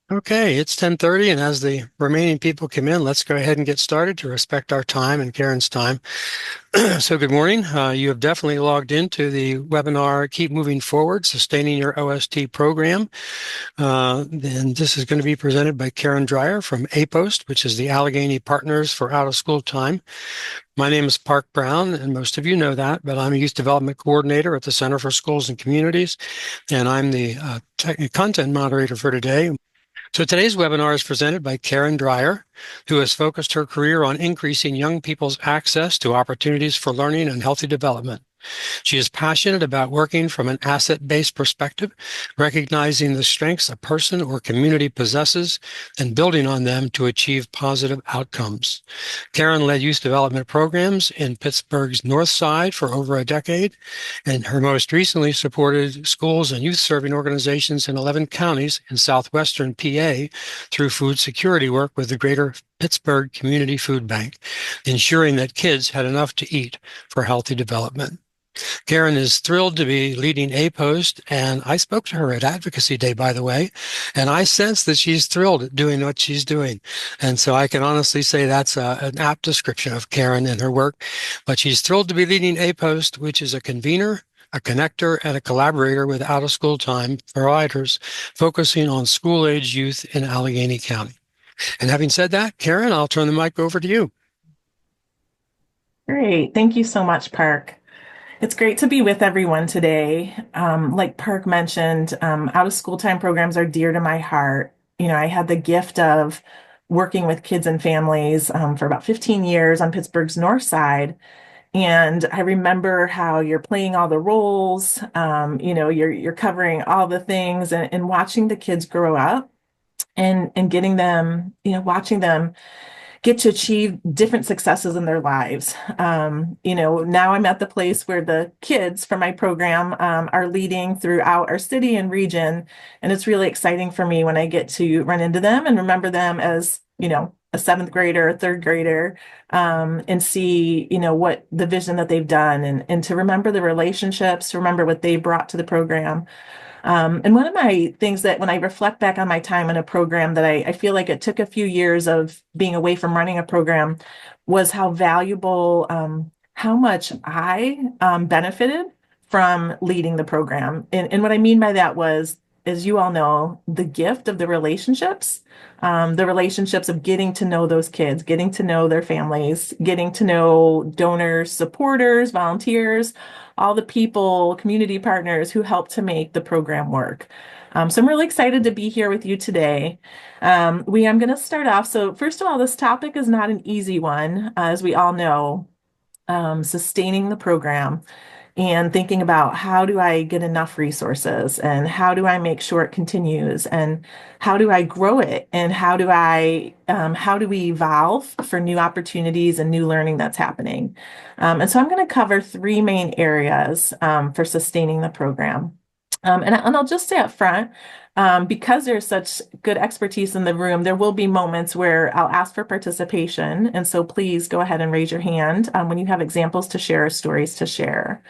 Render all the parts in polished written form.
Okay, it's 10:30, and as the remaining people come in, let's go ahead and get started to respect our time and Karen's time. So good morning. You have definitely logged into the webinar, Keep Moving Forward, Sustaining Your OST Program. And this is going to be presented by Karen Dreyer from APOST, which is the Allegheny Partners for Out of School Time. My name is Park Brown, and most of you know that, but I'm a Youth Development Coordinator at the Center for Schools and Communities, and I'm the content moderator for today. So today's webinar is presented by Karen Dreyer, who has focused her career on increasing young people's access to opportunities for learning and healthy development. She is passionate about working from an asset-based perspective, recognizing the strengths a person or community possesses and building on them to achieve positive outcomes. Karen led youth development programs in Pittsburgh's North Side for over a decade, and her most recently supported schools and youth-serving organizations in 11 counties in southwestern PA through food security work with the Greater Pittsburgh Community Food Bank, ensuring that kids had enough to eat for healthy development. Karen is thrilled to be leading APOST, and I spoke to her at Advocacy Day, by the way, and I sense that she's thrilled at doing what she's doing. And so I can honestly say that's an apt description of Karen and her work. But she's thrilled to be leading APOST, which is a convener, a connector, and a collaborator with out-of-school time providers focusing on school-age youth in Allegheny County. And having said that, Karen, I'll turn the mic over to you. Great. Thank you so much, Park. It's great to be with everyone today. Like Park mentioned, out of school time programs are dear to my heart. You know, I had the gift of working with kids and families for about 15 years on Pittsburgh's North Side. And I remember how you're playing all the roles, you're covering all the things and watching the kids grow up and getting them, watching them get to achieve different successes in their lives. Now I'm at the place where the kids from my program are leading throughout our city and region. And it's really exciting for me when I get to run into them and remember them as, a seventh grader, a third grader, and see, what the vision that they've done and to remember the relationships, to remember what they brought to the program. And one of my things that when I reflect back on my time in a program that I feel like it took a few years of being away from running a program was how valuable, how much I benefited from leading the program. And what I mean by that was, as you all know, the gift of the relationships of getting to know those kids, getting to know their families, getting to know donors, supporters, volunteers, all the people, community partners who help to make the program work. So I'm really excited to be here with you today. I'm going to start off. So first of all, this topic is not an easy one, as we all know, sustaining the program and thinking about how do I get enough resources and how do I make sure it continues and how do I grow it and how do we evolve for new opportunities and new learning that's happening. And so I'm going to cover three main areas for sustaining the program. And I'll just say up front, because there's such good expertise in the room, there will be moments where I'll ask for participation. And so please go ahead and raise your hand when you have examples to share or stories to share.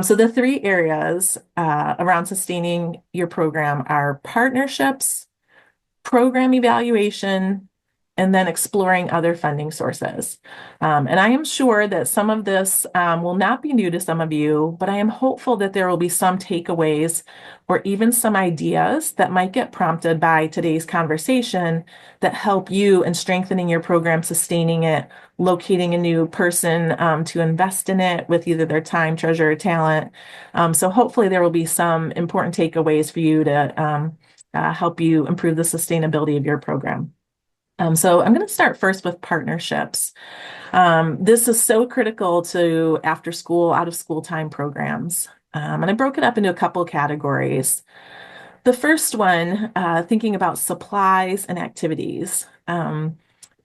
So the three areas around sustaining your program are partnerships, program evaluation, and then exploring other funding sources. And I am sure that some of this will not be new to some of you, but I am hopeful that there will be some takeaways or even some ideas that might get prompted by today's conversation that help you in strengthening your program, sustaining it, locating a new person to invest in it with either their time, treasure, or talent. So hopefully there will be some important takeaways for you to help you improve the sustainability of your program. So I'm going to start first with partnerships. This is so critical to after school, out of school time programs. And I broke it up into a couple of categories. The first one, thinking about supplies and activities. On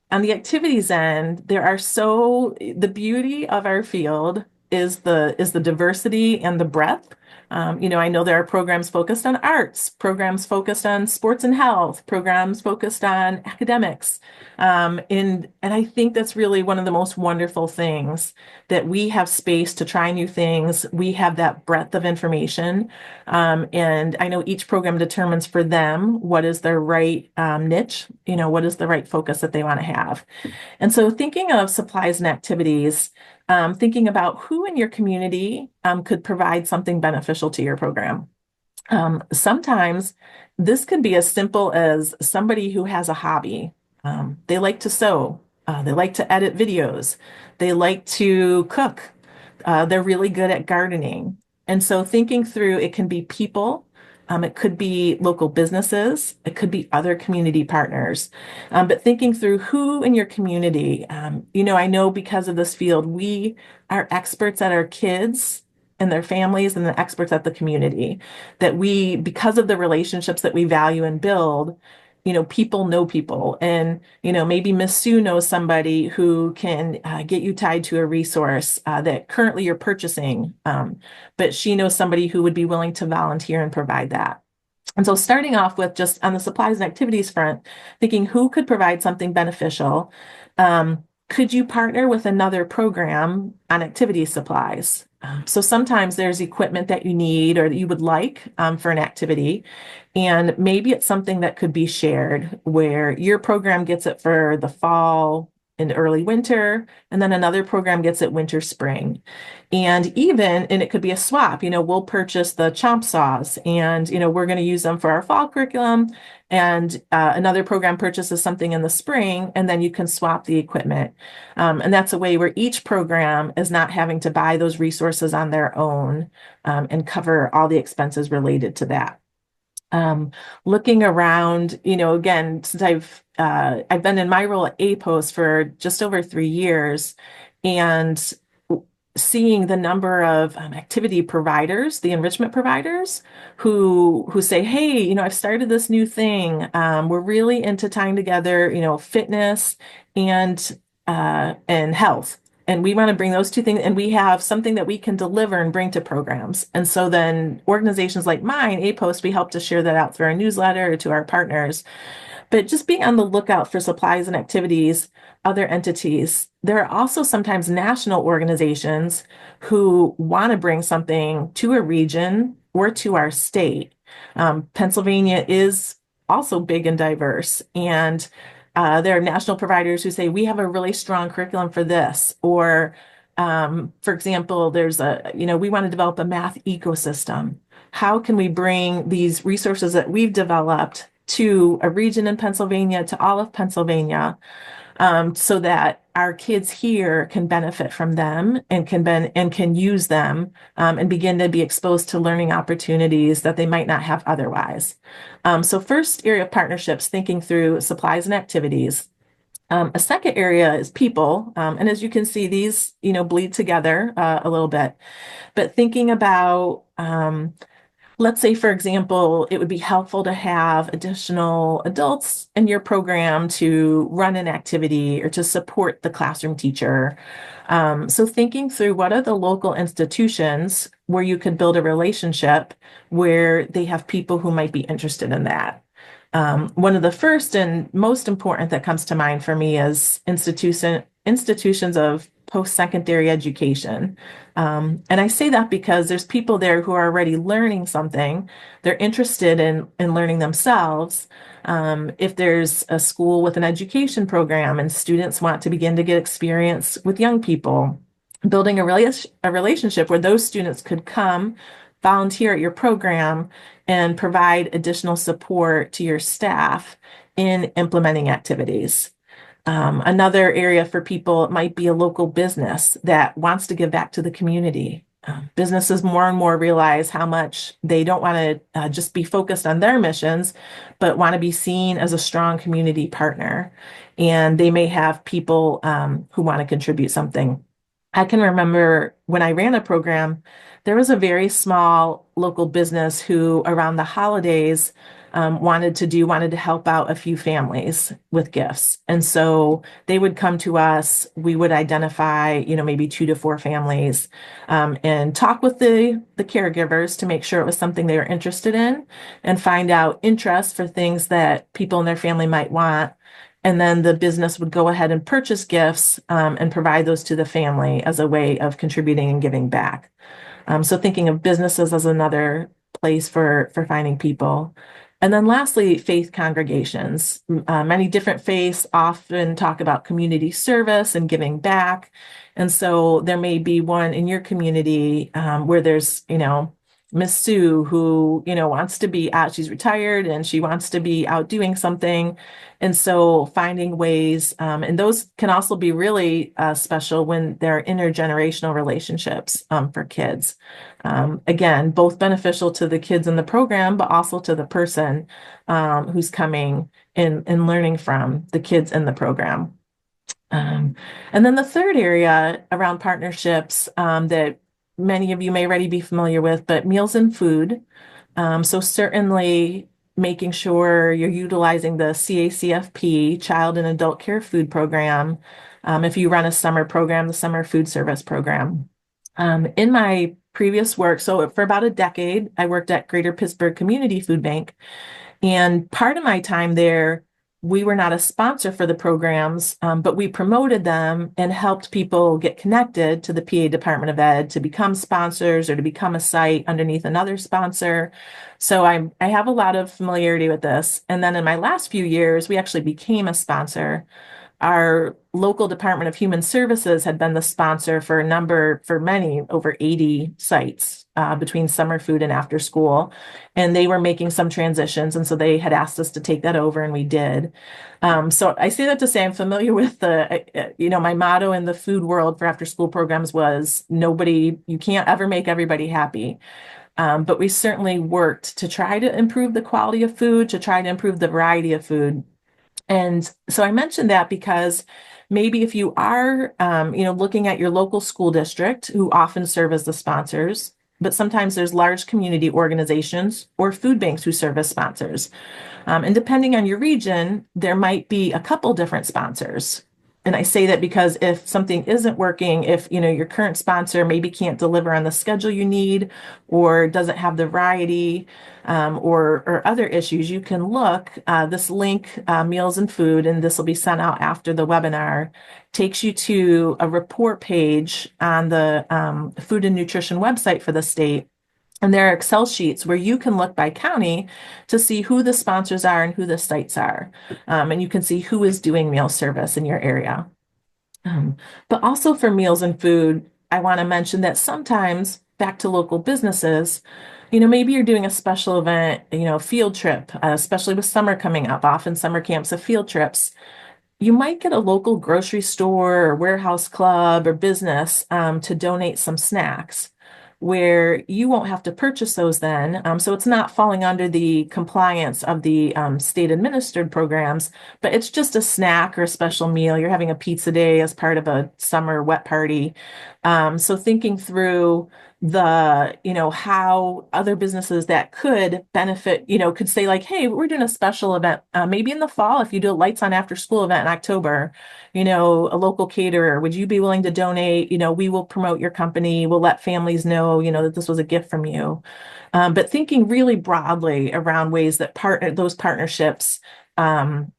the activities end, the beauty of our field is the diversity and the breadth I know there are programs focused on arts, programs focused on sports and health, programs focused on academics. And I think that's really one of the most wonderful things that we have space to try new things. We have that breadth of information. And I know each program determines for them what is their right niche, what is the right focus that they want to have. And so thinking of supplies and activities, thinking about who in your community could provide something beneficial to your program. Sometimes this could be as simple as somebody who has a hobby. They like to sew, they like to edit videos, they like to cook, they're really good at gardening. And so thinking through, it can be people, it could be local businesses, it could be other community partners. But thinking through who in your community, I know because of this field, we are experts at our kids and their families and the experts at the community that we, because of the relationships that we value and build, people know people. And, maybe Miss Sue knows somebody who can get you tied to a resource that currently you're purchasing, but she knows somebody who would be willing to volunteer and provide that. And so starting off with just on the supplies and activities front, thinking who could provide something beneficial. Could you partner with another program on activity supplies? So sometimes there's equipment that you need or that you would like for an activity. And maybe it's something that could be shared where your program gets it for the fall and early winter, and then another program gets it winter, spring. And it could be a swap, we'll purchase the chomp saws and, we're going to use them for our fall curriculum. And another program purchases something in the spring, and then you can swap the equipment. And that's a way where each program is not having to buy those resources on their own and cover all the expenses related to that. Looking around, again, since I've been in my role at APOS for just over 3 years, and seeing the number of activity providers, the enrichment providers who say, hey, I've started this new thing. We're really into tying together, fitness and health. And we want to bring those two things, and we have something that we can deliver and bring to programs. And so then organizations like mine, APOST, we help to share that out through our newsletter or to our partners. But just being on the lookout for supplies and activities, other entities. There are also sometimes national organizations who want to bring something to a region or to our state. Pennsylvania is also big and diverse, and there are national providers who say, we have a really strong curriculum for this. Or, for example, we want to develop a math ecosystem. How can we bring these resources that we've developed to a region in Pennsylvania, to all of Pennsylvania, so that our kids here can benefit from them and can use them and begin to be exposed to learning opportunities that they might not have otherwise. So first area of partnerships, thinking through supplies and activities. A second area is people. And as you can see, these, bleed together a little bit, but thinking about let's say, for example, it would be helpful to have additional adults in your program to run an activity or to support the classroom teacher. So thinking through what are the local institutions where you could build a relationship where they have people who might be interested in that. One of the first and most important that comes to mind for me is institutions of post-secondary education. And I say that because there's people there who are already learning something. They're interested in learning themselves. If there's a school with an education program and students want to begin to get experience with young people, building a relationship where those students could come volunteer at your program and provide additional support to your staff in implementing activities. Another area for people might be a local business that wants to give back to the community. Businesses more and more realize how much they don't want to just be focused on their missions, but want to be seen as a strong community partner. And they may have people who want to contribute something. I can remember when I ran a program, there was a very small local business who, around the holidays, wanted to help out a few families with gifts. And so they would come to us, we would identify, maybe 2 to 4 families, and talk with the caregivers to make sure it was something they were interested in and find out interest for things that people in their family might want. And then the business would go ahead and purchase gifts, and provide those to the family as a way of contributing and giving back. So thinking of businesses as another place for finding people. And then lastly, faith congregations. Many different faiths often talk about community service and giving back. And so there may be one in your community, where there's, Miss Sue who, wants to be out, she's retired and she wants to be out doing something. And so finding ways, and those can also be really special when there are intergenerational relationships, for kids. Again, both beneficial to the kids in the program, but also to the person, who's coming and learning from the kids in the program. Um, and then the third area around partnerships, that many of you may already be familiar with, but meals and food. So certainly making sure you're utilizing the CACFP, Child and Adult Care Food Program. If you run a summer program, the Summer Food Service Program. In my previous work, so for about a decade, I worked at Greater Pittsburgh Community Food Bank. And part of my time there, we were not a sponsor for the programs, but we promoted them and helped people get connected to the PA Department of Ed to become sponsors or to become a site underneath another sponsor. So I have a lot of familiarity with this. And then in my last few years, we actually became a sponsor. Our local Department of Human Services had been the sponsor for many, over 80 sites, between summer food and after school. And they were making some transitions. And so they had asked us to take that over, and we did. So I say that to say I'm familiar with my motto in the food world for after school programs was you can't ever make everybody happy. But we certainly worked to try to improve the quality of food, to try to improve the variety of food. And so I mentioned that because maybe if you are, looking at your local school district, who often serve as the sponsors, but sometimes there's large community organizations or food banks who serve as sponsors. And depending on your region, there might be a couple different sponsors. And I say that because if something isn't working, if your current sponsor maybe can't deliver on the schedule you need or doesn't have the variety, or other issues, you can look. This link, Meals and Food, and this will be sent out after the webinar, takes you to a report page on the Food and Nutrition website for the state. And there are Excel sheets where you can look by county to see who the sponsors are and who the sites are. And you can see who is doing meal service in your area. But also for meals and food, I want to mention that sometimes back to local businesses, maybe you're doing a special event, field trip, especially with summer coming up. Often summer camps have field trips. You might get a local grocery store or warehouse club or business, to donate some snacks where you won't have to purchase those then. So it's not falling under the compliance of the state administered programs, but it's just a snack or a special meal. You're having a pizza day as part of a summer wet party. So thinking through how other businesses that could benefit, could say like, hey, we're doing a special event, maybe in the fall, if you do a lights on after school event in October, a local caterer, would you be willing to donate? We will promote your company. We'll let families know, that this was a gift from you. But thinking really broadly around ways that those partnerships, can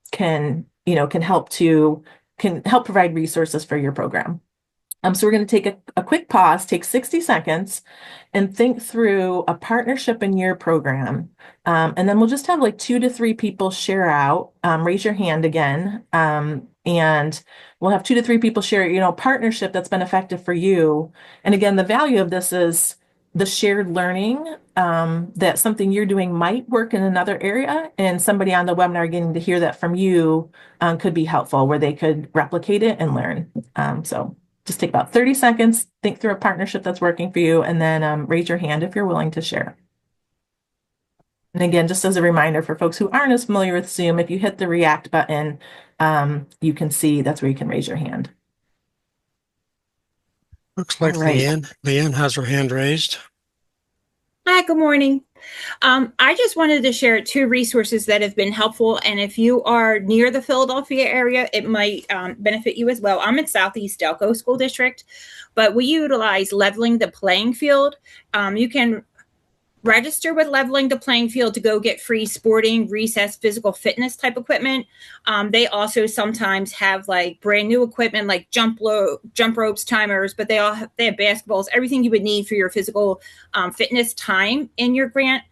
help provide resources for your program. So we're going to take a quick pause, take 60 seconds, and think through a partnership in your program. And then we'll just have like 2 to 3 people share out. Raise your hand again. And we'll have 2 to 3 people share, partnership that's been effective for you. And again, the value of this is the shared learning, that something you're doing might work in another area, and somebody on the webinar getting to hear that from you, could be helpful, where they could replicate it and learn. So just take about 30 seconds, think through a partnership that's working for you, and then raise your hand if you're willing to share. And again, just as a reminder for folks who aren't as familiar with Zoom, if you hit the React button, you can see that's where you can raise your hand. Looks like All right. Leanne has her hand raised. Hi, good morning. I just wanted to share two resources that have been helpful. And if you are near the Philadelphia area, it might benefit you as well. I'm in Southeast Delco School District, but we utilize Leveling the Playing Field. You can register with Leveling the Playing Field to go get free sporting, recess, physical fitness type equipment. They also sometimes have like brand new equipment like jump ropes, timers, but they have basketballs, everything you would need for your physical fitness time in your grant.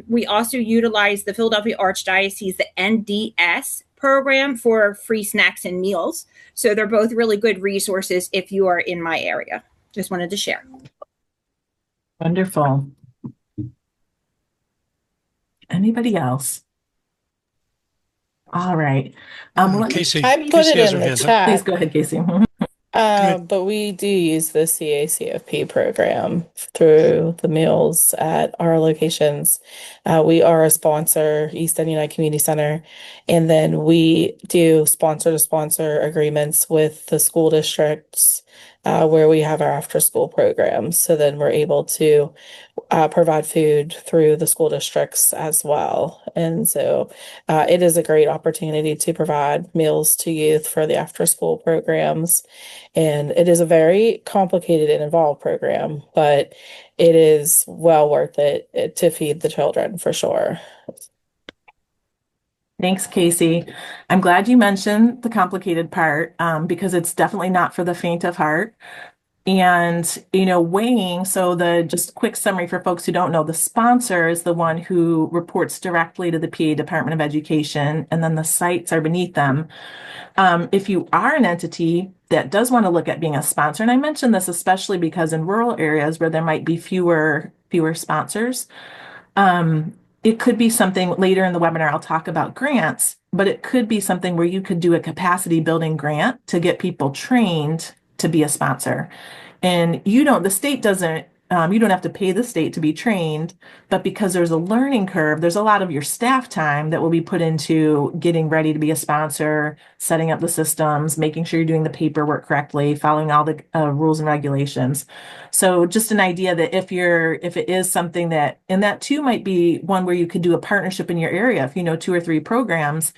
We also utilize the Philadelphia Archdiocese, the NDS program for free snacks and meals. So they're both really good resources if you are in my area. Just wanted to share. Wonderful. Anybody else? All right. Casey, I put Casey it has in her the hand up. Please chat, go ahead, Casey. Good. but we do use the CACFP program through the meals at our locations. We are a sponsor, East End United Community Center, and then we do sponsor to sponsor agreements with the school districts where we have our after school programs. So then we're able to provide food through the school districts as well. And so it is a great opportunity to provide meals to youth for the after school programs. And it is a very complicated and involved program, but it is well worth it to feed the children for sure. Thanks, Casey. I'm glad you mentioned the complicated part because it's definitely not for the faint of heart. And, weighing, so the just quick summary for folks who don't know, the sponsor is the one who reports directly to the PA Department of Education, and then the sites are beneath them. If you are an entity that does want to look at being a sponsor, and I mention this especially because in rural areas where there might be fewer sponsors, it could be something later in the webinar, I'll talk about grants, but it could be something where you could do a capacity building grant to get people trained to be a sponsor. And the state doesn't, you don't have to pay the state to be trained, but because there's a learning curve, there's a lot of your staff time that will be put into getting ready to be a sponsor, setting up the systems, making sure you're doing the paperwork correctly, following all the rules and regulations. So just an idea that if it is something that, and that too might be one where you could do a partnership in your area, if you know 2 or 3 programs,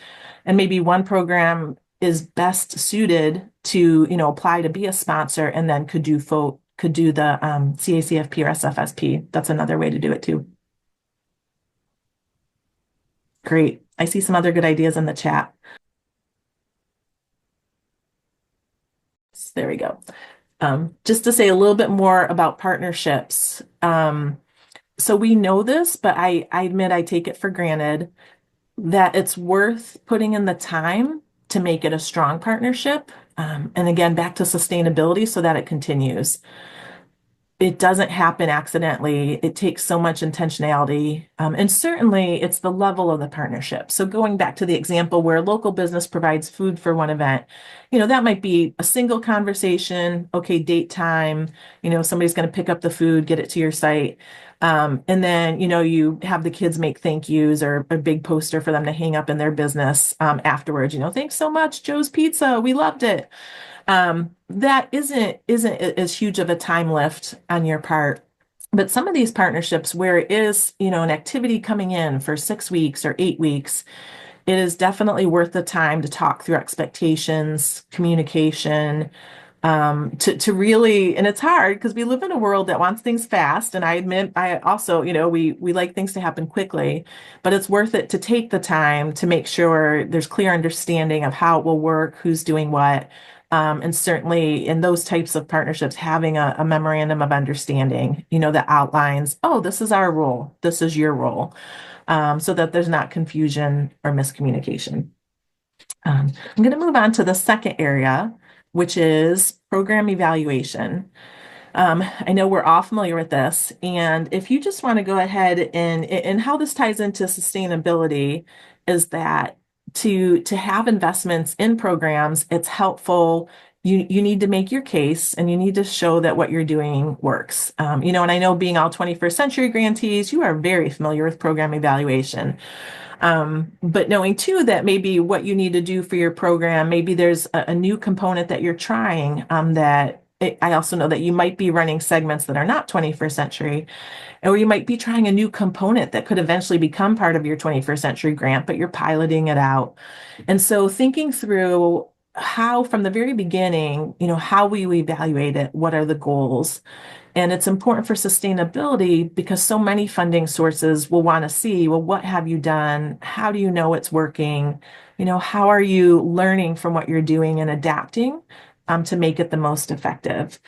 and maybe one program is best suited to, apply to be a sponsor and then could do the CACFP or SFSP. That's another way to do it too. Great. I see some other good ideas in the chat. There we go. Just to say a little bit more about partnerships. So we know this, but I admit I take it for granted that it's worth putting in the time to make it a strong partnership. And again, back to sustainability so that it continues. It doesn't happen accidentally. It takes so much intentionality. And certainly it's the level of the partnership. So going back to the example where a local business provides food for one event, that might be a single conversation. Okay, date time, somebody's going to pick up the food, get it to your site. And then, you have the kids make thank yous or a big poster for them to hang up in their business afterwards. Thanks so much, Joe's Pizza. We loved it. That isn't as huge of a time lift on your part. But some of these partnerships where it is, an activity coming in for 6 weeks or 8 weeks, it is definitely worth the time to talk through expectations, communication, to really, and it's hard because we live in a world that wants things fast. And I admit, I also, we like things to happen quickly, but it's worth it to take the time to make sure there's clear understanding of how it will work, who's doing what. And certainly in those types of partnerships, having a memorandum of understanding, that outlines, oh, this is our role, this is your role, so that there's not confusion or miscommunication. I'm going to move on to the second area, which is program evaluation. I know we're all familiar with this, and if you just want to go ahead and how this ties into sustainability is that to have investments in programs, it's helpful. You need to make your case and you need to show that what you're doing works. And I know being all 21st century grantees, you are very familiar with program evaluation. But knowing too that maybe what you need to do for your program, maybe there's a new component that you're trying that I also know that you might be running segments that are not 21st century, or you might be trying a new component that could eventually become part of your 21st century grant, but you're piloting it out. And so thinking through how from the very beginning, how will you evaluate it? What are the goals? And it's important for sustainability because so many funding sources will want to see, well, what have you done? How do you know it's working? How are you learning from what you're doing and adapting to make it the most effective?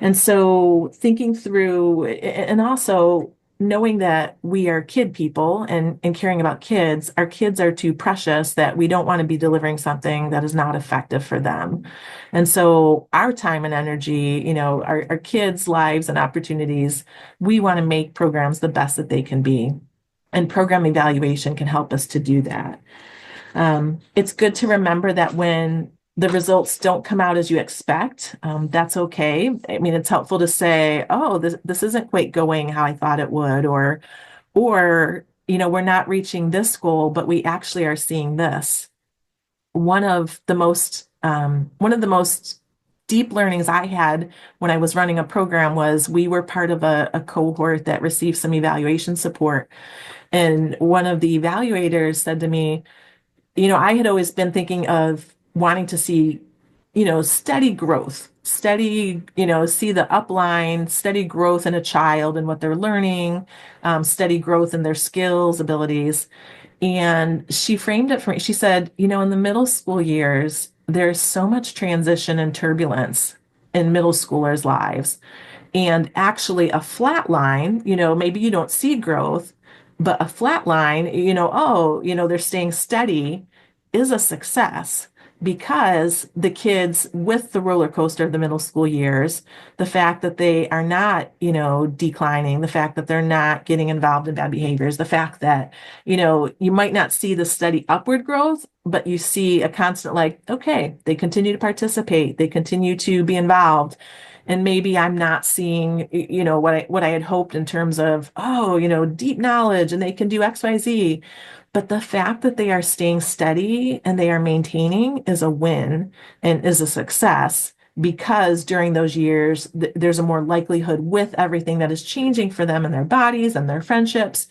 And so thinking through and also knowing that we are kid people and caring about kids, our kids are too precious that we don't want to be delivering something that is not effective for them. And so our time and energy, our kids' lives and opportunities, we want to make programs the best that they can be. And program evaluation can help us to do that. It's good to remember that when the results don't come out as you expect, that's okay. I mean, it's helpful to say, oh, this isn't quite going how I thought it would, or we're not reaching this goal, but we actually are seeing this. One of the most deep learnings I had when I was running a program was we were part of a cohort that received some evaluation support. And one of the evaluators said to me, I had always been thinking of wanting to see, steady growth, steady, see the upline, steady growth in a child and what they're learning, steady growth in their skills, abilities. And she framed it for me. She said, in the middle school years, there's so much transition and turbulence in middle schoolers' lives. And actually, a flat line, maybe you don't see growth, but a flat line, they're staying steady is a success because the kids with the roller coaster of the middle school years, the fact that they are not, declining, the fact that they're not getting involved in bad behaviors, the fact that, you might not see the steady upward growth, but you see a constant okay, they continue to participate, they continue to be involved. And maybe I'm not seeing, what I had hoped in terms of, deep knowledge and they can do X, Y, Z. But the fact that they are staying steady and they are maintaining is a win and is a success because during those years, there's a more likelihood with everything that is changing for them in their bodies and their friendships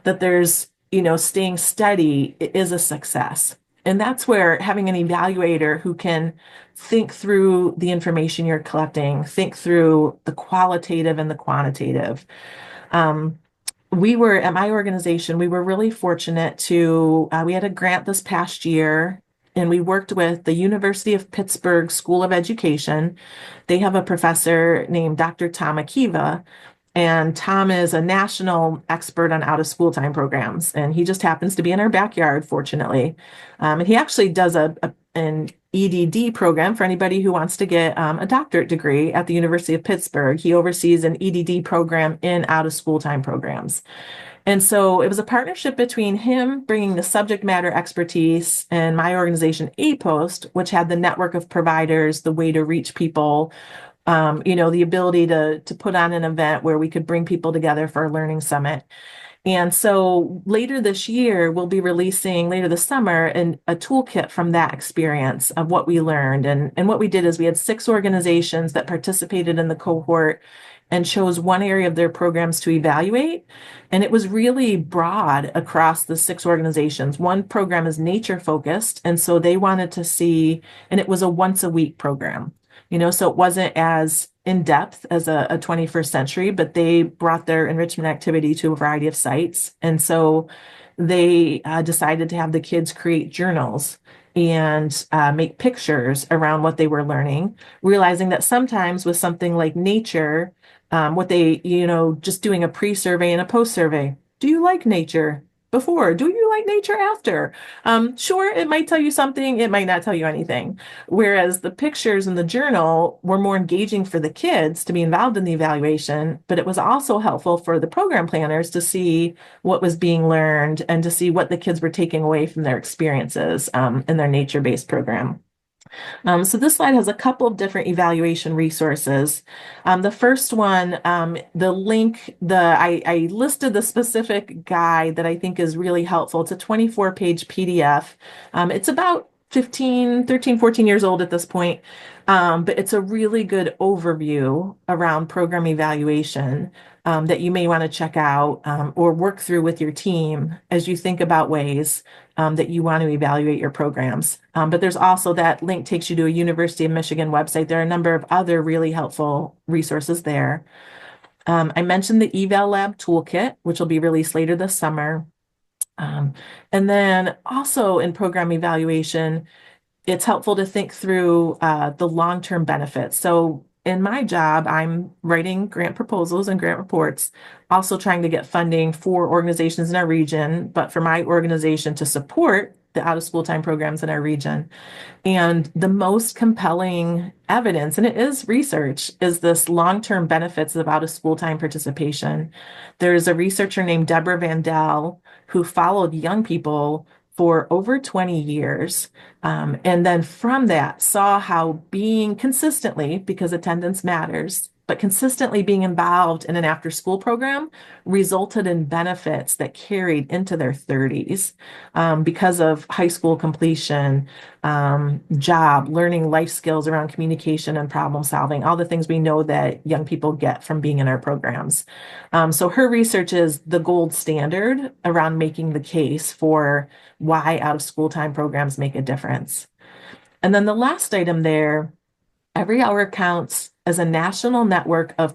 that there's, staying steady is a success. And that's where having an evaluator who can think through the information you're collecting, think through the qualitative and the quantitative. We were at my organization, we were really fortunate we had a grant this past year and we worked with the University of Pittsburgh School of Education. They have a professor named Dr. Tom Akiva, and Tom is a national expert on out of school time programs. And he just happens to be in our backyard, fortunately. And he actually does an EDD program for anybody who wants to get a doctorate degree at the University of Pittsburgh. He oversees an EDD program in out of school time programs. And so it was a partnership between him bringing the subject matter expertise and my organization, APOST, which had the network of providers, the way to reach people, the ability to put on an event where we could bring people together for a learning summit. And so later this year, we'll be releasing later this summer a toolkit from that experience of what we learned. And what we did is we had 6 organizations that participated in the cohort and chose one area of their programs to evaluate. And it was really broad across the 6 organizations. One program is nature focused. And so they wanted to see, and it was a once a week program. So it wasn't as in depth as a 21st century, but they brought their enrichment activity to a variety of sites. And so they decided to have the kids create journals and make pictures around what they were learning, realizing that sometimes with something like nature, what they, just doing a pre-survey and a post-survey. Do you like nature? Before, do you like nature after? Sure, it might tell you something, it might not tell you anything. Whereas the pictures in the journal were more engaging for the kids to be involved in the evaluation, but it was also helpful for the program planners to see what was being learned and to see what the kids were taking away from their experiences in their nature-based program. So this slide has a couple of different evaluation resources. The first one, the link, I listed the specific guide that I think is really helpful. It's a 24-page PDF. It's about 13, 14 years old at this point. But it's a really good overview around program evaluation that you may want to check out or work through with your team as you think about ways that you want to evaluate your programs. But there's also that link takes you to a University of Michigan website. There are a number of other really helpful resources there. I mentioned the Eval Lab Toolkit, which will be released later this summer. And then also in program evaluation, it's helpful to think through the long-term benefits. So in my job, I'm writing grant proposals and grant reports, also trying to get funding for organizations in our region, but for my organization to support the out-of-school time programs in our region. And the most compelling evidence, and it is research, is this long-term benefits of out-of-school time participation. There's a researcher named Deborah Vandell who followed young people for over 20 years. And then from that, saw how being consistently, because attendance matters, but consistently being involved in an after school program resulted in benefits that carried into their 30s because of high school completion, job, learning life skills around communication and problem solving, all the things we know that young people get from being in our programs. So her research is the gold standard around making the case for why out of school time programs make a difference. And then the last item there, every hour counts as a national network of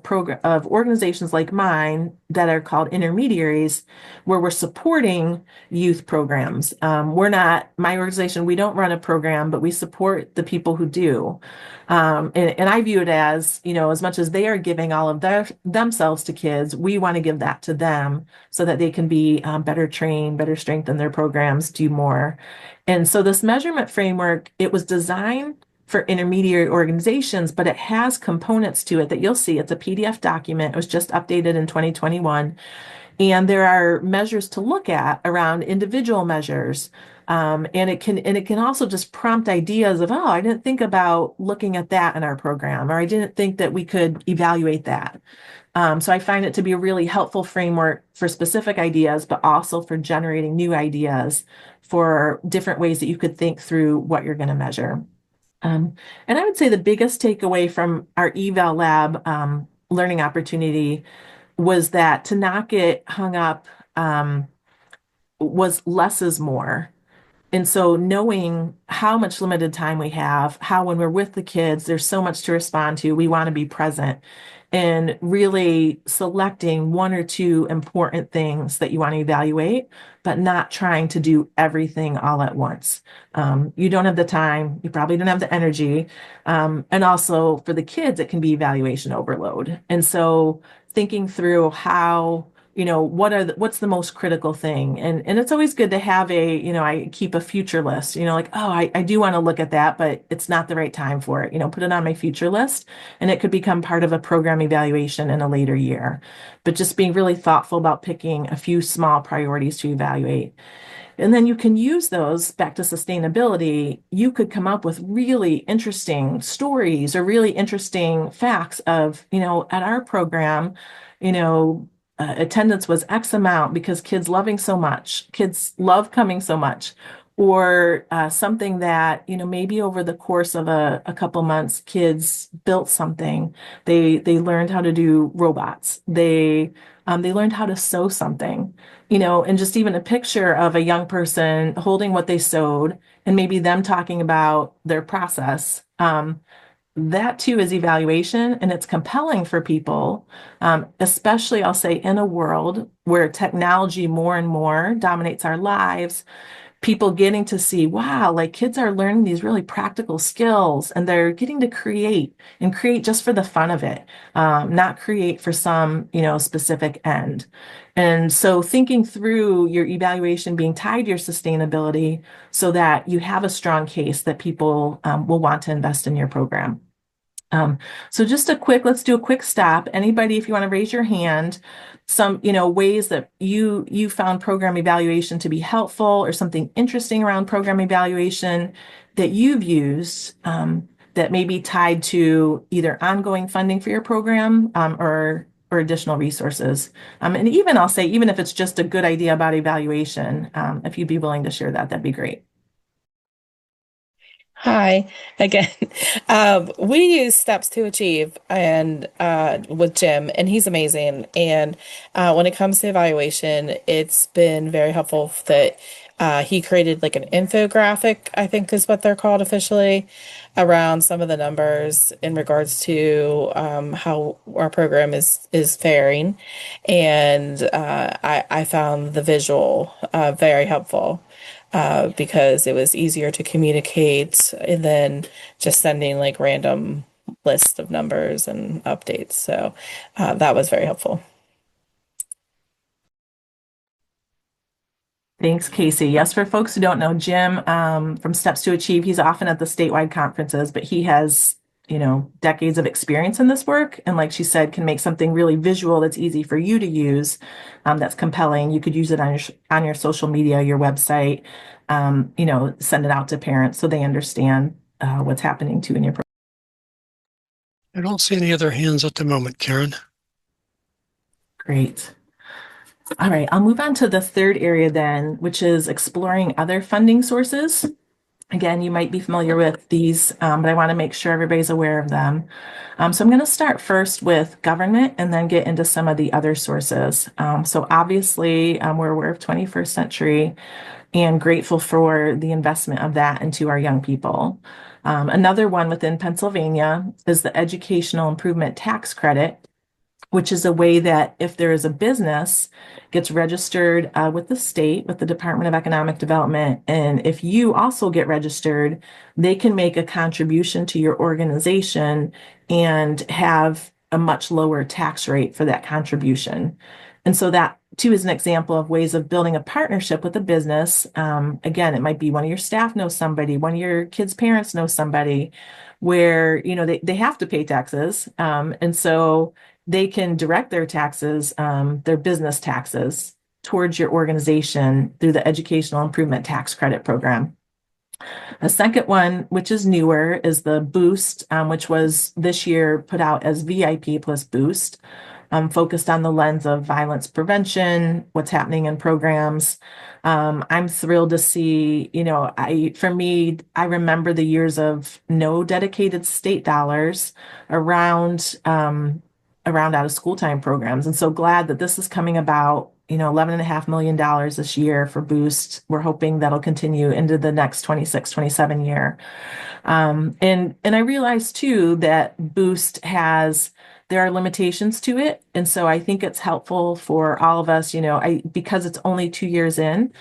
organizations like mine that are called intermediaries, where we're supporting youth programs. We're not, my organization, we don't run a program, but we support the people who do. And I view it as, as much as they are giving all of themselves to kids, we want to give that to them so that they can be better trained, better strengthen their programs, do more. And so this measurement framework, it was designed for intermediary organizations, but it has components to it that you'll see. It's a PDF document. It was just updated in 2021. And there are measures to look at around individual measures. And it can also just prompt ideas of, oh, I didn't think about looking at that in our program, or I didn't think that we could evaluate that. So I find it to be a really helpful framework for specific ideas, but also for generating new ideas for different ways that you could think through what you're going to measure. And I would say the biggest takeaway from our eval lab learning opportunity was that to not get hung up was less is more. And so knowing how much limited time we have, how when we're with the kids, there's so much to respond to, we want to be present and really selecting one or two important things that you want to evaluate, but not trying to do everything all at once. You don't have the time, you probably don't have the energy. And also for the kids, it can be evaluation overload. And so thinking through how what's the most critical thing? And it's always good to have I keep a future list, like, oh, I do want to look at that, but it's not the right time for it. Put it on my future list and it could become part of a program evaluation in a later year. But just being really thoughtful about picking a few small priorities to evaluate. And then you can use those back to sustainability. You could come up with really interesting stories or really interesting facts of, at our program, attendance was X amount because kids love coming so much, or something that, maybe over the course of a couple months, kids built something. They learned how to do robots. They learned how to sew something, and just even a picture of a young person holding what they sewed and maybe them talking about their process. That too is evaluation, and it's compelling for people, especially I'll say in a world where technology more and more dominates our lives. People getting to see, wow, like kids are learning these really practical skills and they're getting to create just for the fun of it, not create for some, specific end. And so thinking through your evaluation being tied to your sustainability so that you have a strong case that people will want to invest in your program. So let's do a quick stop. Anybody, if you want to raise your hand, some, ways that you found program evaluation to be helpful or something interesting around program evaluation that you've used that may be tied to either ongoing funding for your program or additional resources. And even I'll say, even if it's just a good idea about evaluation, if you'd be willing to share that, that'd be great. Hi again. We use Steps to Achieve and with Jim, and he's amazing. And when it comes to evaluation, it's been very helpful that he created like an infographic, I think is what they're called officially, around some of the numbers in regards to how our program is faring. And I found the visual very helpful because it was easier to communicate than just sending like random list of numbers and updates. So that was very helpful. Thanks, Casey. Yes, for folks who don't know, Jim from Steps to Achieve, he's often at the statewide conferences, but he has, decades of experience in this work. And like she said, can make something really visual that's easy for you to use, that's compelling. You could use it on your social media, your website, send it out to parents so they understand what's happening too in your program. I don't see any other hands at the moment, Karen. Great. All right, I'll move on to the third area then, which is exploring other funding sources. Again, you might be familiar with these, but I want to make sure everybody's aware of them. So I'm going to start first with government and then get into some of the other sources. So obviously, we're aware of 21st century and grateful for the investment of that into our young people. Another one within Pennsylvania is the Educational Improvement Tax Credit, which is a way that if there is a business gets registered with the state, with the Department of Economic Development, and if you also get registered, they can make a contribution to your organization and have a much lower tax rate for that contribution. And so that too is an example of ways of building a partnership with a business. Again, it might be one of your staff knows somebody, one of your kids' parents knows somebody where, they have to pay taxes. And so they can direct their taxes, their business taxes, towards your organization through the Educational Improvement Tax Credit Program. A second one, which is newer, is the Boost, which was this year put out as VIP plus Boost, focused on the lens of violence prevention, what's happening in programs. I'm thrilled to see, I remember the years of no dedicated state dollars around out of school time programs. And so glad that this is coming about, $11.5 million this year for Boost. We're hoping that'll continue into the next 26, 27 year. And I realized too that Boost there are limitations to it. And so I think it's helpful for all of us, because it's only 2 years in,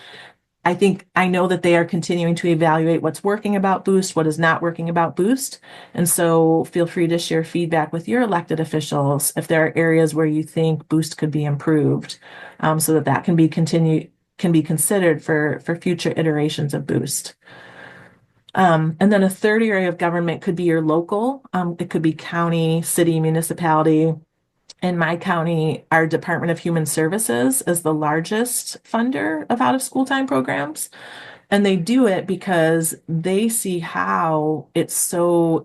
I know that they are continuing to evaluate what's working about Boost, what is not working about Boost. And so feel free to share feedback with your elected officials if there are areas where you think Boost could be improved, so that can be considered for future iterations of Boost. And then a third area of government could be your local. It could be county, city, municipality. In my county, our Department of Human Services is the largest funder of out of school time programs. And they do it because they see how it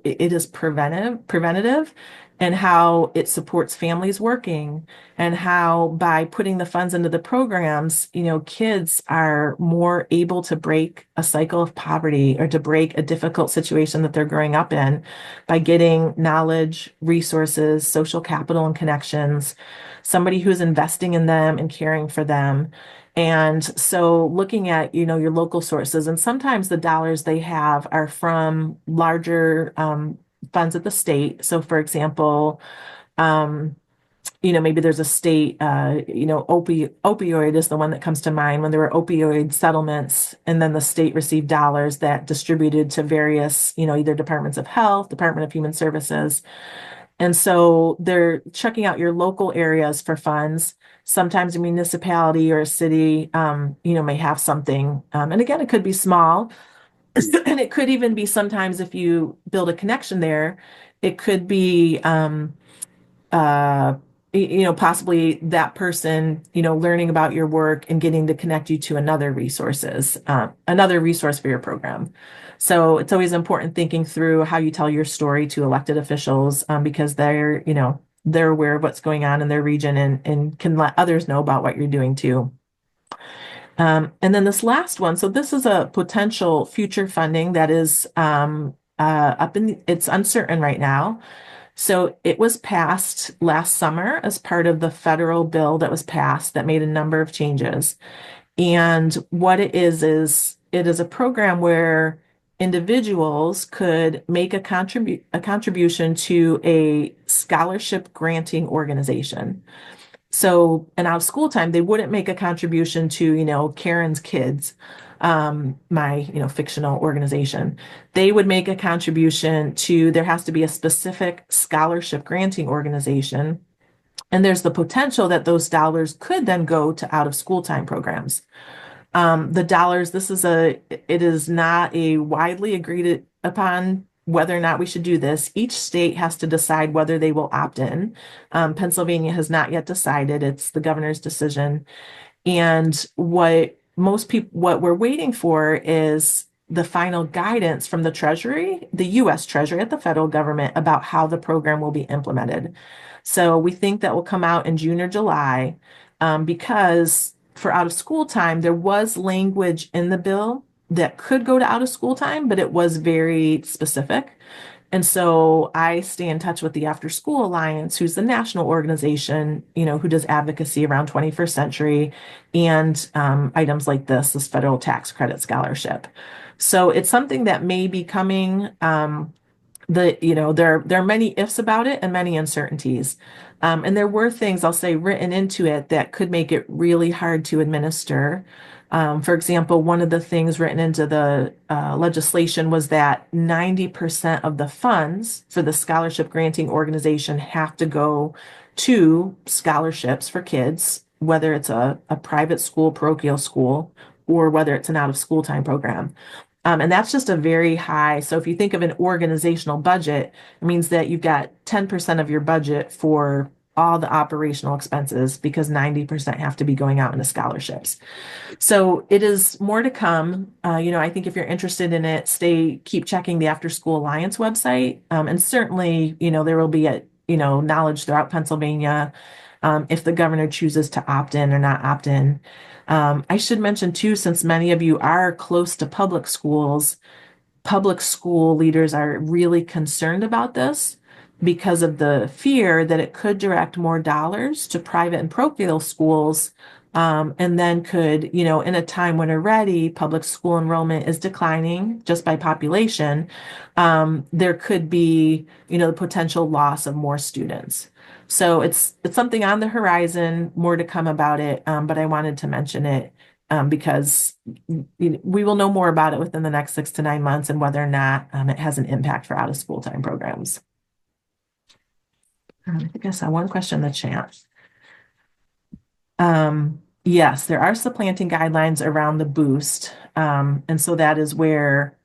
is preventative and how it supports families working and how by putting the funds into the programs, kids are more able to break a cycle of poverty or to break a difficult situation that they're growing up in by getting knowledge, resources, social capital and connections, somebody who's investing in them and caring for them. And so looking at, your local sources, and sometimes the dollars they have are from larger funds at the state. So for example, maybe there's a state, opioid is the one that comes to mind when there were opioid settlements, and then the state received dollars that distributed to various, either departments of health, Department of Human Services. And so they're checking out your local areas for funds. Sometimes a municipality or a city, may have something. And again, it could be small. And it could even be sometimes if you build a connection there, it could be, possibly that person, learning about your work and getting to connect you to another resource for your program. So it's always important thinking through how you tell your story to elected officials, because they're aware of what's going on in their region and can let others know about what you're doing too. And then this last one, so this is a potential future funding that is it's uncertain right now. So it was passed last summer as part of the federal bill that was passed that made a number of changes. And what it is it is a program where individuals could make a contribution to a scholarship granting organization. So, and out of school time, they wouldn't make a contribution to, Karen's Kids, my, fictional organization. They would make a contribution to, there has to be a specific scholarship granting organization. And there's the potential that those dollars could then go to out of school time programs. The dollars, it is not a widely agreed upon whether or not we should do this. Each state has to decide whether they will opt in. Pennsylvania has not yet decided. It's the governor's decision. And what we're waiting for is the final guidance from the Treasury, the US Treasury at the federal government about how the program will be implemented. So we think that will come out in June or July, because for out of school time, there was language in the bill that could go to out of school time, but it was very specific. And so I stay in touch with the After School Alliance, who's the national organization, who does advocacy around 21st century and items like this federal tax credit scholarship. So it's something that may be coming. There are many ifs about it and many uncertainties. And there were things, I'll say, written into it that could make it really hard to administer. For example, one of the things written into the legislation was that 90% of the funds for the scholarship granting organization have to go to scholarships for kids, whether it's a private school, parochial school, or whether it's an out of school time program. And that's just a very high. So if you think of an organizational budget, it means that you've got 10% of your budget for all the operational expenses because 90% have to be going out into scholarships. So it is more to come. I think if you're interested in it, keep checking the After School Alliance website. And certainly, there will be knowledge throughout Pennsylvania, if the governor chooses to opt in or not opt in. I should mention too, since many of you are close to public schools, public school leaders are really concerned about this because of the fear that it could direct more dollars to private and parochial schools. And then could, in a time when already public school enrollment is declining just by population, there could be, the potential loss of more students. So it's something on the horizon, more to come about it. But I wanted to mention it because we will know more about it within the next 6 to 9 months and whether or not it has an impact for out of school time programs. I think I saw one question in the chat. Yes, there are supplanting guidelines around the boost. And so that is where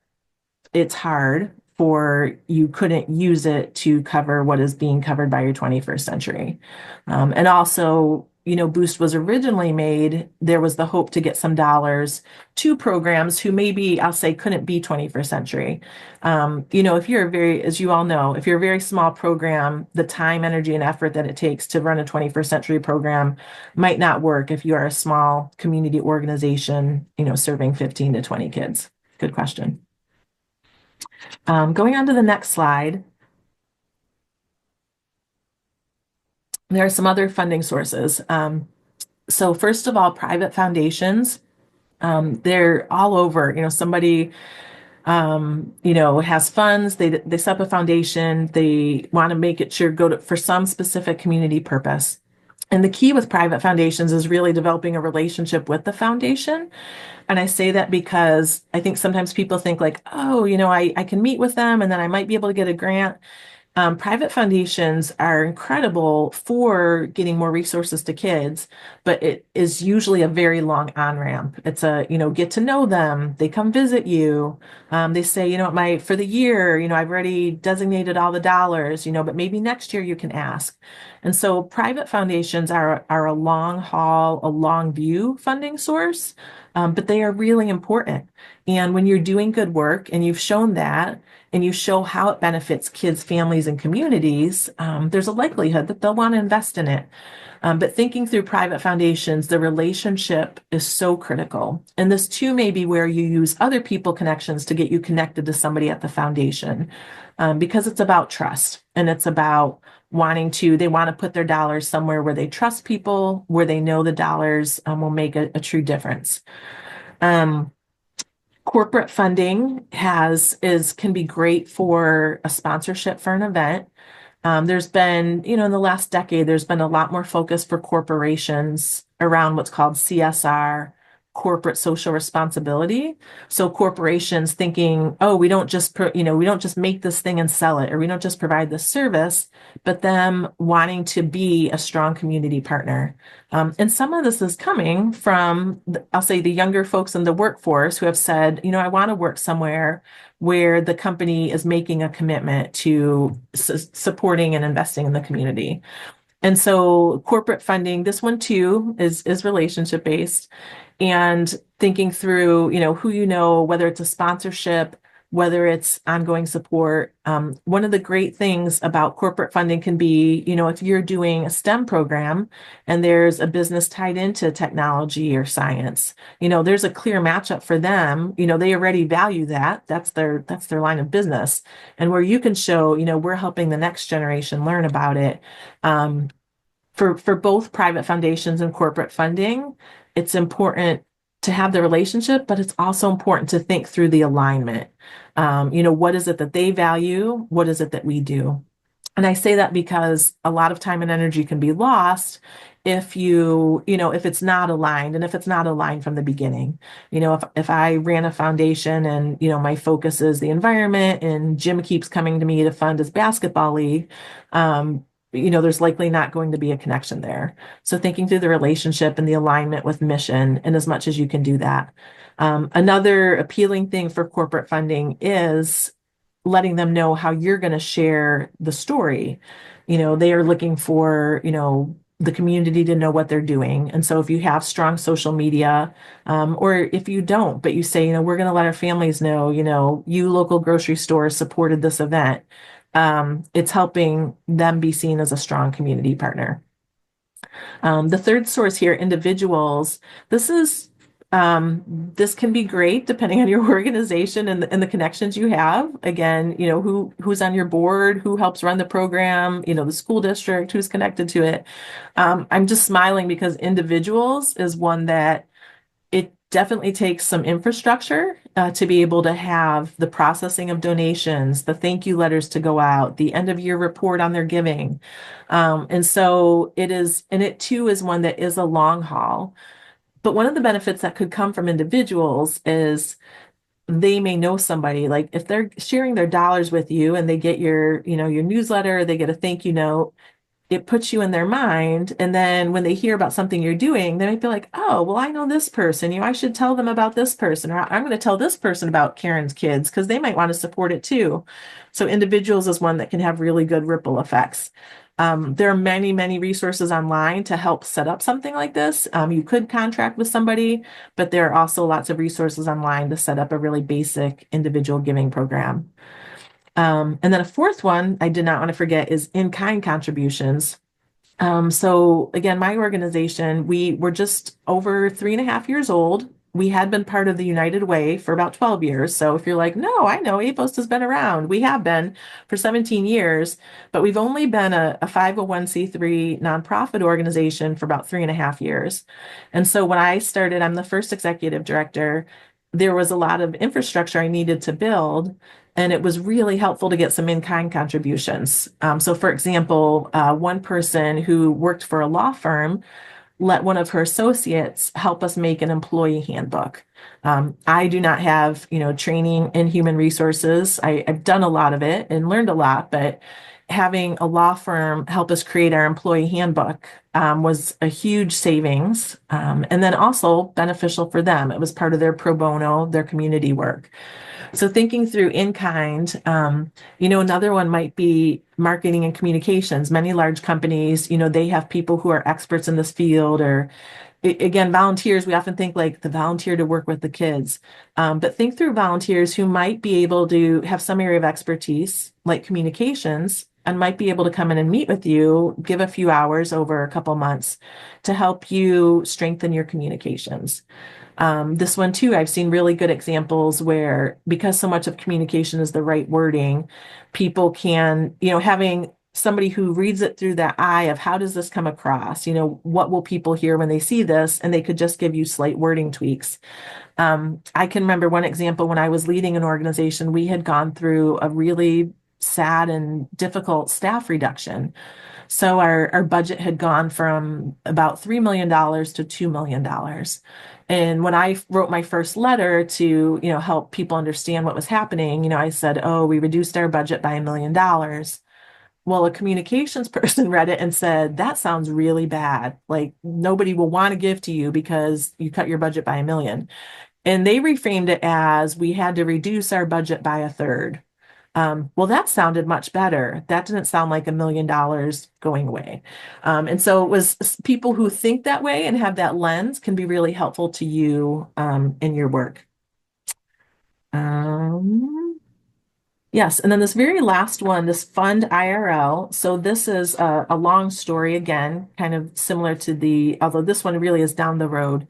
it's hard you couldn't use it to cover what is being covered by your 21st century. And also, Boost was originally made, there was the hope to get some dollars to programs who maybe, I'll say, couldn't be 21st century. If you're as you all know, if you're a very small program, the time, energy, and effort that it takes to run a 21st century program might not work if you are a small community organization, serving 15 to 20 kids. Good question. Going on to the next slide. There are some other funding sources. So first of all, private foundations, they're all over. Somebody, has funds, they set up a foundation, they want to make it sure for some specific community purpose. And the key with private foundations is really developing a relationship with the foundation. And I say that because I think sometimes people think like, oh, I can meet with them and then I might be able to get a grant. Private foundations are incredible for getting more resources to kids, but it is usually a very long on-ramp. It's get to know them. They come visit you. They say, for the year, I've already designated all the dollars, but maybe next year you can ask. And so private foundations are a long haul, a long view funding source. but they are really important. And when you're doing good work and you've shown that, and you show how it benefits kids, families, and communities, there's a likelihood that they'll want to invest in it. But thinking through private foundations, the relationship is so critical. And this too may be where you use other people connections to get you connected to somebody at the foundation, because it's about trust and it's about they want to put their dollars somewhere where they trust people, where they know the dollars will make a true difference. Corporate funding can be great for a sponsorship for an event. There's been, in the last decade, there's been a lot more focus for corporations around what's called CSR, corporate social responsibility. So corporations thinking, oh, we don't just make this thing and sell it, or we don't just provide this service, but them wanting to be a strong community partner. And some of this is coming from, I'll say, the younger folks in the workforce who have said, I want to work somewhere where the company is making a commitment to supporting and investing in the community. And so corporate funding, this one too, is relationship based, and thinking through, who whether it's a sponsorship, whether it's ongoing support. One of the great things about corporate funding can be, if you're doing a STEM program and there's a business tied into technology or science, there's a clear matchup for them. They already value that. That's their line of business. And where you can show, we're helping the next generation learn about it. For both private foundations and corporate funding, it's important to have the relationship, but it's also important to think through the alignment. What is it that they value? What is it that we do? And I say that because a lot of time and energy can be lost if if it's not aligned, and if it's not aligned from the beginning. If I ran a foundation and, my focus is the environment and Jim keeps coming to me to fund his basketball league, there's likely not going to be a connection there. So thinking through the relationship and the alignment with mission, and as much as you can do that. Another appealing thing for corporate funding is letting them know how you're going to share the story. They are looking for, the community to know what they're doing. And so if you have strong social media, or if you don't, but you say, we're going to let our families know, you local grocery store supported this event. It's helping them be seen as a strong community partner. The third source here, individuals. This can be great depending on your organization and the connections you have. Again, who's on your board, who helps run the program, the school district, who's connected to it. I'm just smiling because individuals is one that it definitely takes some infrastructure to be able to have the processing of donations, the thank you letters to go out, the end of year report on their giving. And so it too is one that is a long haul. But one of the benefits that could come from individuals is they may know somebody, like if they're sharing their dollars with you and they get your newsletter, they get a thank you note, it puts you in their mind. And then when they hear about something you're doing, they might be like, oh, well, I know this person, I should tell them about this person, or I'm going to tell this person about Karen's kids because they might want to support it too. So individuals is one that can have really good ripple effects. There are many, many resources online to help set up something like this. You could contract with somebody, but there are also lots of resources online to set up a really basic individual giving program. And then a fourth one I did not want to forget is in-kind contributions. So again, my organization, we were just over 3.5 years old. We had been part of the United Way for about 12 years. So if you're like, no, I know APOST has been around. We have been for 17 years, but we've only been a 501c3 nonprofit organization for about 3.5 years. And so when I started, I'm the first executive director. There was a lot of infrastructure I needed to build. And it was really helpful to get some in-kind contributions. So for example, one person who worked for a law firm let one of her associates help us make an employee handbook. I do not have, training in human resources. I've done a lot of it and learned a lot, but having a law firm help us create our employee handbook was a huge savings, and then also beneficial for them. It was part of their pro bono, their community work. So thinking through in-kind, another one might be marketing and communications. Many large companies, they have people who are experts in this field, or again, volunteers, we often think like the volunteer to work with the kids, but think through volunteers who might be able to have some area of expertise, like communications, and might be able to come in and meet with you, give a few hours over a couple months to help you strengthen your communications. This one too, I've seen really good examples where, because so much of communication is the right wording, people can, having somebody who reads it through that eye of how does this come across? What will people hear when they see this? And they could just give you slight wording tweaks. I can remember one example when I was leading an organization, we had gone through a really sad and difficult staff reduction. So our budget had gone from about $3 million to $2 million. And when I wrote my first letter to, help people understand what was happening, I said, oh, we reduced our budget by $1 million. Well, a communications person read it and said, that sounds really bad. Like nobody will want to give to you because you cut your budget by $1 million. And they reframed it as we had to reduce our budget by a third. Well, that sounded much better. That didn't sound like $1 million going away. And so it was people who think that way and have that lens can be really helpful to you in your work. Yes, and then this very last one, this fund IRL. So this is a long story again, kind of similar to although this one really is down the road.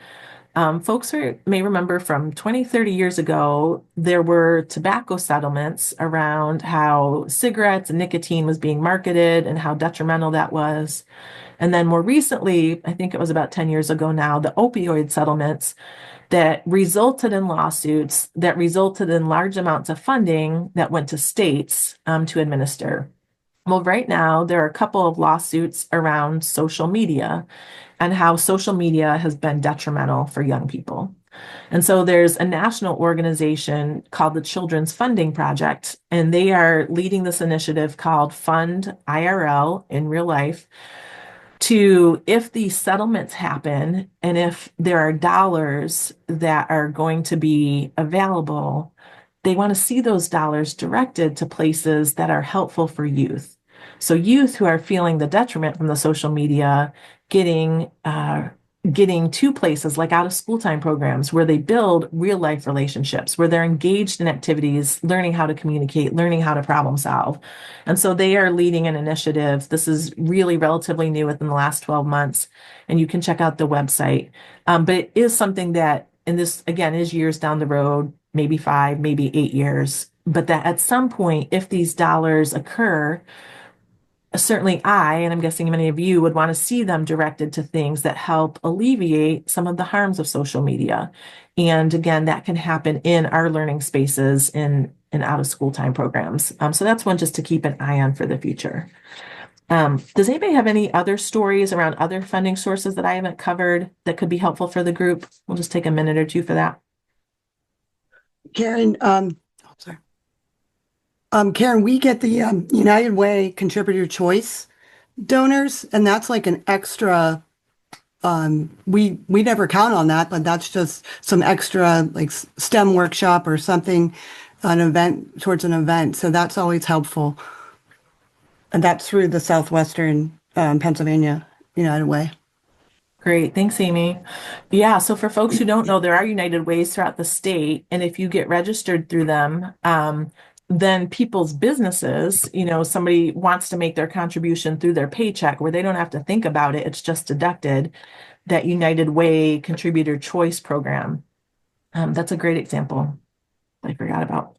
Folks may remember from 20, 30 years ago, there were tobacco settlements around how cigarettes and nicotine was being marketed and how detrimental that was. And then more recently, I think it was about 10 years ago now, the opioid settlements that resulted in lawsuits that resulted in large amounts of funding that went to states to administer. Well, right now, there are a couple of lawsuits around social media and how social media has been detrimental for young people. And so there's a national organization called the Children's Funding Project, and they are leading this initiative called Fund IRL in real life to, if these settlements happen and if there are dollars that are going to be available, they want to see those dollars directed to places that are helpful for youth. So youth who are feeling the detriment from the social media, getting to places like out of school time programs where they build real life relationships, where they're engaged in activities, learning how to communicate, learning how to problem solve. And so they are leading an initiative. This is really relatively new within the last 12 months, and you can check out the website. But it is something that, and this again is years down the road, maybe 5, maybe 8 years, but that at some point, if these dollars occur, certainly and I'm guessing many of you would want to see them directed to things that help alleviate some of the harms of social media. And again, that can happen in our learning spaces in out of school time programs. So that's one just to keep an eye on for the future. Does anybody have any other stories around other funding sources that I haven't covered that could be helpful for the group? We'll just take a minute or two for that. Karen, sorry. Karen, we get the United Way Contributor Choice donors, and that's like an extra. We never count on that, but that's just some extra like STEM workshop or something, an event towards an event. So that's always helpful, and that's through the Southwestern Pennsylvania United Way. Great. Thanks, Amy. Yeah. So for folks who don't know, there are United Ways throughout the state. And if you get registered through them, then people's businesses, somebody wants to make their contribution through their paycheck where they don't have to think about it. It's just deducted. That United Way Contributor Choice Program. That's a great example I forgot about.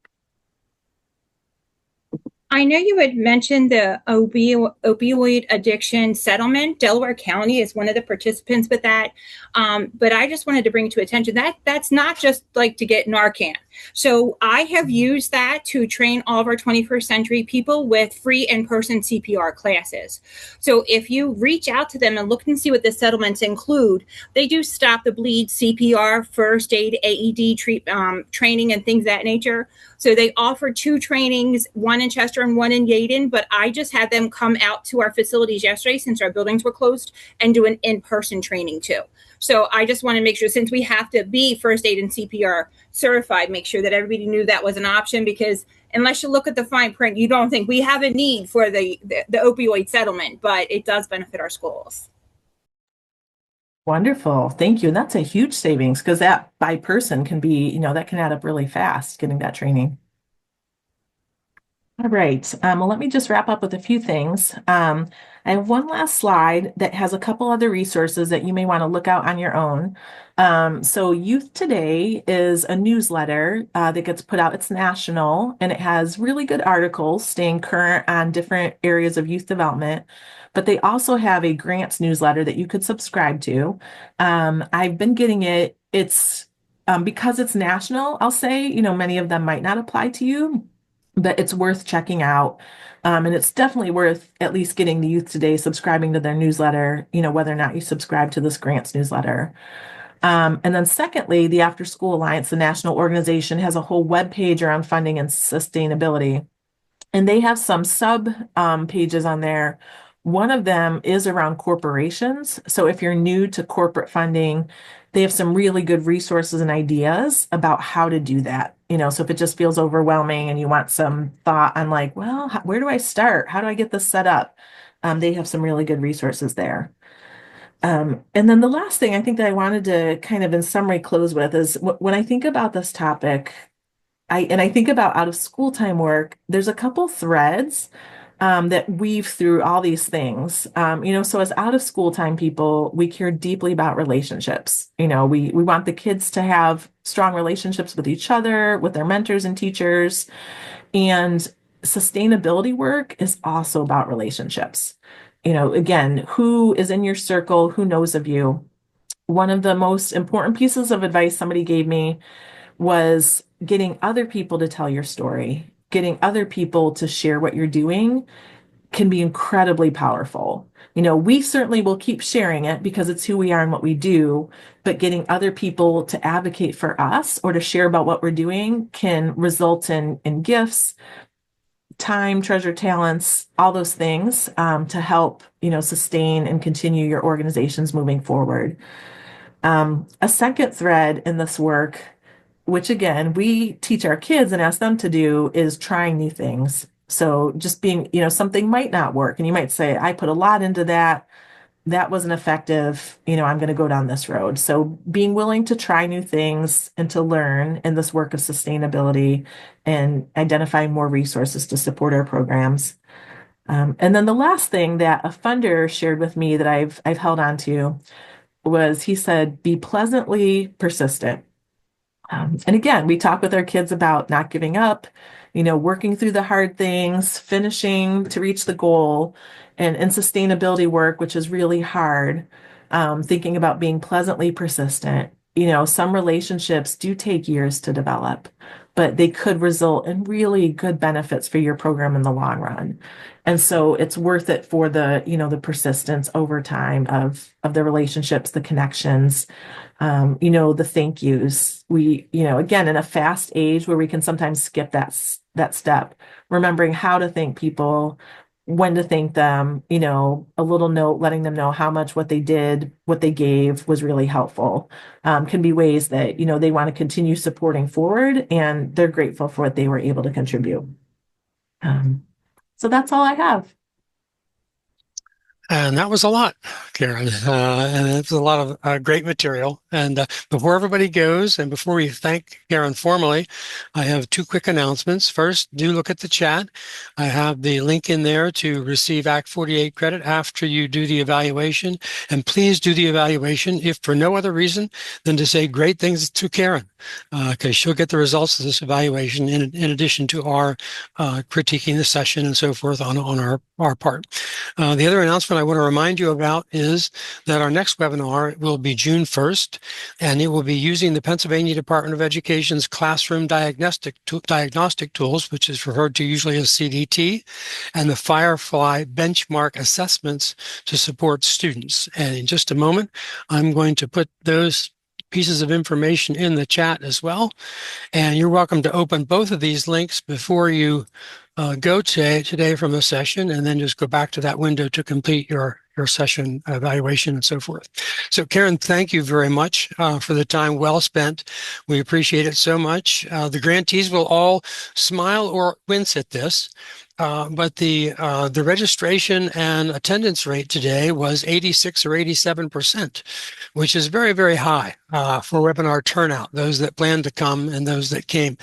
I know you had mentioned the opioid addiction settlement. Delaware County is one of the participants with that. But I just wanted to bring to attention that that's not just like to get Narcan. So I have used that to train all of our 21st century people with free in-person CPR classes. So if you reach out to them and look and see what the settlements include, they do stop the bleed, CPR, first aid, AED training, and things of that nature. So they offer 2 trainings, one in Chester and one in Yaden, but I just had them come out to our facilities yesterday since our buildings were closed and do an in-person training too. So I just want to make sure, since we have to be first aid and CPR certified, make sure that everybody knew that was an option, because unless you look at the fine print, you don't think we have a need for the opioid settlement, but it does benefit our schools. Wonderful. Thank you. And that's a huge savings because that by person can be, that can add up really fast getting that training. All right. Well, let me just wrap up with a few things. I have one last slide that has a couple other resources that you may want to look out on your own. So Youth Today is a newsletter that gets put out. It's national and it has really good articles staying current on different areas of youth development. But they also have a grants newsletter that you could subscribe to. I've been getting it. It's because it's national, I'll say, many of them might not apply to you, but it's worth checking out. And it's definitely worth at least getting the Youth Today, subscribing to their newsletter, whether or not you subscribe to this grants newsletter. And then secondly, the After School Alliance, the national organization, has a whole web page around funding and sustainability. And they have some sub pages on there. One of them is around corporations. So if you're new to corporate funding, they have some really good resources and ideas about how to do that. So if it just feels overwhelming and you want some thought on like, well, where do I start? How do I get this set up? They have some really good resources there. And then the last thing I think that I wanted to kind of in summary close with is when I think about this topic, I think about out of school time work, there's a couple threads that weave through all these things. So as out of school time people, we care deeply about relationships. We want the kids to have strong relationships with each other, with their mentors and teachers. And sustainability work is also about relationships. Again, who is in your circle, who knows of you. One of the most important pieces of advice somebody gave me was getting other people to tell your story, getting other people to share what you're doing can be incredibly powerful. We certainly will keep sharing it because it's who we are and what we do, but getting other people to advocate for us or to share about what we're doing can result in gifts, time, treasure, talents, all those things to help, sustain and continue your organizations moving forward. A second thread in this work, which again, we teach our kids and ask them to do, is trying new things. So just being, something might not work. And you might say, I put a lot into that. That wasn't effective. I'm going to go down this road. So being willing to try new things and to learn in this work of sustainability and identifying more resources to support our programs. And then the last thing that a funder shared with me that I've held on to was he said, be pleasantly persistent. And again, we talk with our kids about not giving up, working through the hard things, finishing to reach the goal, and sustainability work, which is really hard, thinking about being pleasantly persistent. Some relationships do take years to develop, but they could result in really good benefits for your program in the long run. And so it's worth it for the persistence over time of the relationships, the connections, the thank yous. We, again, in a fast age where we can sometimes skip that step, remembering how to thank people, when to thank them, a little note letting them know how much what they did, what they gave was really helpful, can be ways that, they want to continue supporting forward and they're grateful for what they were able to contribute. So that's all I have. And that was a lot, Karen. And it was a lot of great material. And before everybody goes, and before we thank Karen formally, I have two quick announcements. First, do look at the chat. I have the link in there to receive Act 48 credit after you do the evaluation. And please do the evaluation, if for no other reason than to say great things to Karen, because she'll get the results of this evaluation in addition to our critiquing the session and so forth on our part. The other announcement I want to remind you about is that our next webinar will be June 1st, and it will be using the Pennsylvania Department of Education's classroom diagnostic tools, which is referred to usually as CDT, and the Firefly benchmark assessments to support students. And in just a moment, I'm going to put those pieces of information in the chat as well. And you're welcome to open both of these links before you go today from the session, and then just go back to that window to complete your session evaluation and so forth. So Karen, thank you very much for the time well spent. We appreciate it so much. The grantees will all smile or wince at this. but the registration and attendance rate today was 86 or 87%, which is very, very high for webinar turnout, those that planned to come and those that came.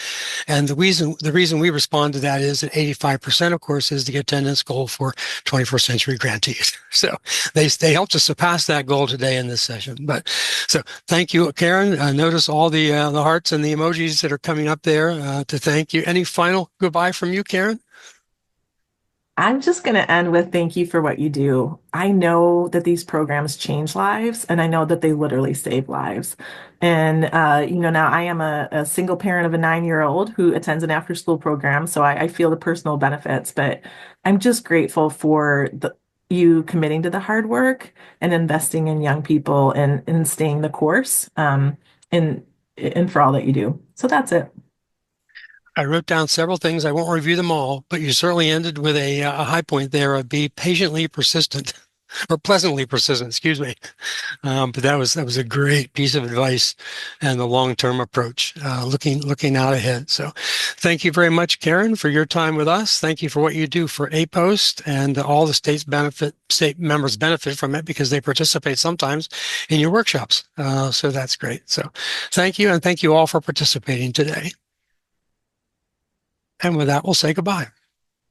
And the reason we respond to that is that 85%, of course, is the attendance goal for 21st century grantees. So they helped us surpass that goal today in this session. But so thank you, Karen. Notice all the hearts and the emojis that are coming up there to thank you. Any final goodbye from you, Karen? I'm just going to end with thank you for what you do. I know that these programs change lives, and I know that they literally save lives. And, now I am a single parent of a 9-year-old who attends an after school program. So I feel the personal benefits, but I'm just grateful for you committing to the hard work and investing in young people and staying the course, and for all that you do. So that's it. I wrote down several things. I won't review them all, but you certainly ended with a high point there of be patiently persistent or pleasantly persistent, excuse me. But that was a great piece of advice and the long-term approach, looking out ahead. So thank you very much, Karen, for your time with us. Thank you for what you do for APOST, and all the state members benefit from it because they participate sometimes in your workshops. So that's great. So thank you, and thank you all for participating today. And with that, we'll say goodbye.